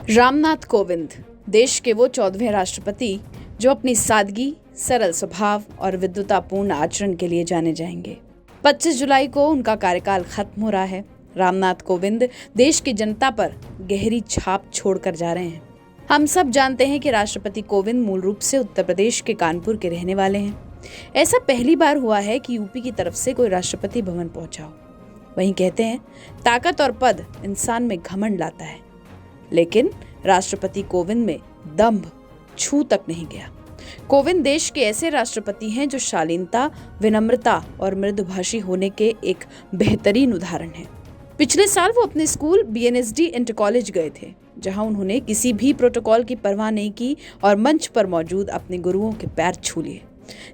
रामनाथ कोविंद देश के वो 14वें राष्ट्रपति जो अपनी सादगी, सरल स्वभाव और विद्वतापूर्ण आचरण के लिए जाने जाएंगे। 25 जुलाई को उनका कार्यकाल खत्म हो रहा है। रामनाथ कोविंद देश की जनता पर गहरी छाप छोड़कर जा रहे हैं। हम सब जानते हैं कि राष्ट्रपति कोविंद मूल रूप से उत्तर प्रदेश के कानपुर के रहने वाले हैं। ऐसा पहली बार हुआ है कि यूपी की तरफ से कोई राष्ट्रपति भवन पहुंचा हो। वहीं कहते हैं, ताकत और पद इंसान में घमंड लाता है, लेकिन राष्ट्रपति कोविंद में दंभ छू तक नहीं गया। कोविंद देश के ऐसे राष्ट्रपति हैं जो शालीनता, विनम्रता और मृदुभाषी होने के एक बेहतरीन उदाहरण हैं। पिछले साल वो अपने स्कूल BNSD इंटर कॉलेज गए थे, जहां उन्होंने किसी भी प्रोटोकॉल की परवाह नहीं की और मंच पर मौजूद अपने गुरुओं के पैर छू लिए।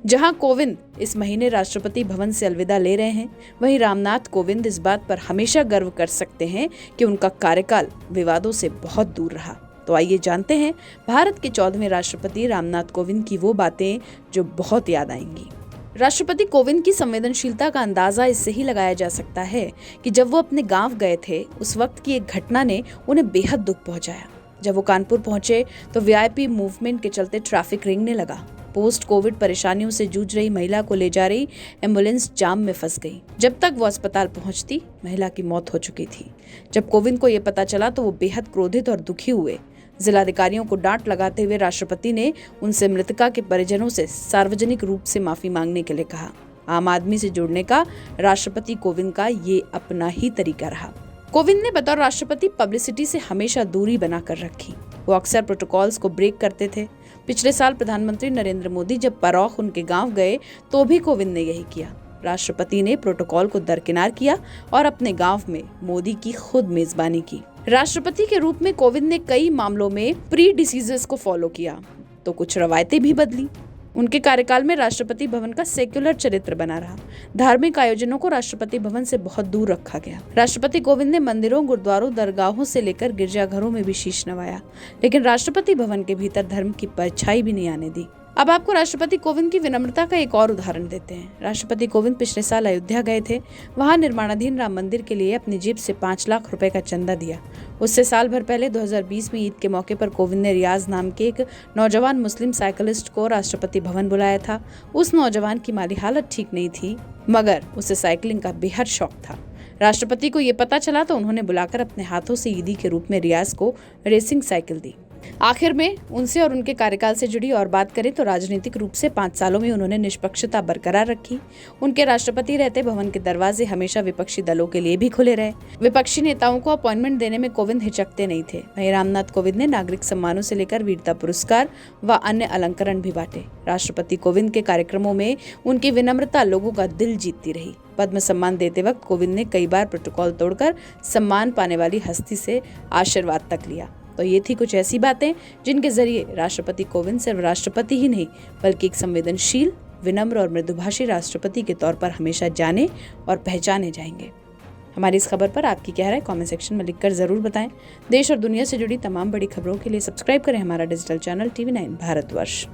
जहां कोविंद इस महीने राष्ट्रपति भवन से अलविदा ले रहे हैं, वहीं रामनाथ कोविंद इस बात पर हमेशा गर्व कर सकते हैं कि उनका कार्यकाल विवादों से बहुत दूर रहा। तो आइए जानते हैं भारत के 14वें राष्ट्रपति रामनाथ कोविंद की वो बातें जो बहुत याद आएंगी। राष्ट्रपति कोविंद की संवेदनशीलता का अंदाजा इससे ही लगाया जा सकता है कि जब वो अपने गांव गए थे, उस वक्त की एक घटना ने उन्हें बेहद दुख पहुंचाया। जब वो कानपुर पहुंचे तो VIP मूवमेंट के चलते ट्रैफिक रेंगने लगा। पोस्ट कोविड परेशानियों से जूझ रही महिला को ले जा रही एम्बुलेंस जाम में फंस गई। जब तक वो अस्पताल पहुंचती, महिला की मौत हो चुकी थी। जब कोविंद को ये पता चला तो वो बेहद क्रोधित और दुखी हुए। जिलाधिकारियों को डांट लगाते हुए राष्ट्रपति ने उनसे मृतका के परिजनों से सार्वजनिक रूप से माफी मांगने के लिए कहा। आम आदमी से जुड़ने का राष्ट्रपति कोविंद का ये अपना ही तरीका रहा। कोविंद ने बतौर राष्ट्रपति पब्लिसिटी से हमेशा दूरी बनाकर रखी। वो अक्सर प्रोटोकॉल्स को ब्रेक करते थे। पिछले साल प्रधानमंत्री नरेंद्र मोदी जब परोख उनके गांव गए तो भी कोविंद ने यही किया। राष्ट्रपति ने प्रोटोकॉल को दरकिनार किया और अपने गांव में मोदी की खुद मेजबानी की। राष्ट्रपति के रूप में कोविंद ने कई मामलों में प्री डिसीजर्स को फॉलो किया तो कुछ रवायतें भी बदली। उनके कार्यकाल में राष्ट्रपति भवन का सेक्युलर चरित्र बना रहा। धार्मिक आयोजनों को राष्ट्रपति भवन से बहुत दूर रखा गया। राष्ट्रपति कोविंद ने मंदिरों, गुरुद्वारों, दरगाहों से लेकर गिरजाघरों में भी शीश नवाया, लेकिन राष्ट्रपति भवन के भीतर धर्म की परछाई भी नहीं आने दी। अब आपको राष्ट्रपति कोविंद की विनम्रता का एक और उदाहरण देते हैं। राष्ट्रपति कोविंद पिछले साल अयोध्या गए थे। वहां निर्माणाधीन राम मंदिर के लिए अपनी जेब से 5 लाख रुपए का चंदा दिया। उससे साल भर पहले 2020 में ईद के मौके पर कोविंद ने रियाज नाम के एक नौजवान मुस्लिम साइकिलिस्ट को राष्ट्रपति भवन बुलाया था। उस नौजवान की माली हालत ठीक नहीं थी, मगर उसे साइकिलिंग का बेहद शौक था। राष्ट्रपति को ये पता चला तो उन्होंने बुलाकर अपने हाथों से ईदी के रूप में रियाज को रेसिंग साइकिल दी। आखिर में उनसे और उनके कार्यकाल से जुड़ी और बात करें तो राजनीतिक रूप से 5 सालों में उन्होंने निष्पक्षता बरकरार रखी। उनके राष्ट्रपति रहते भवन के दरवाजे हमेशा विपक्षी दलों के लिए भी खुले रहे। विपक्षी नेताओं को अपॉइंटमेंट देने में कोविंद हिचकते नहीं थे। वहीं रामनाथ कोविंद ने नागरिक सम्मानों से लेकर वीरता पुरस्कार व अन्य अलंकरण भी बांटे। राष्ट्रपति कोविंद के कार्यक्रमों में उनकी विनम्रता लोगों का दिल जीतती रही। पद्म सम्मान देते वक्त कोविंद ने कई बार प्रोटोकॉल तोड़कर सम्मान पाने वाली हस्ती से आशीर्वाद तक लिया। तो ये थी कुछ ऐसी बातें जिनके जरिए राष्ट्रपति कोविंद सिर्फ राष्ट्रपति ही नहीं, बल्कि एक संवेदनशील, विनम्र और मृदुभाषी राष्ट्रपति के तौर पर हमेशा जाने और पहचाने जाएंगे। हमारी इस खबर पर आपकी क्या राय है, कमेंट सेक्शन में लिखकर जरूर बताएं। देश और दुनिया से जुड़ी तमाम बड़ी खबरों के लिए सब्सक्राइब करें हमारा डिजिटल चैनल TV9 भारतवर्ष।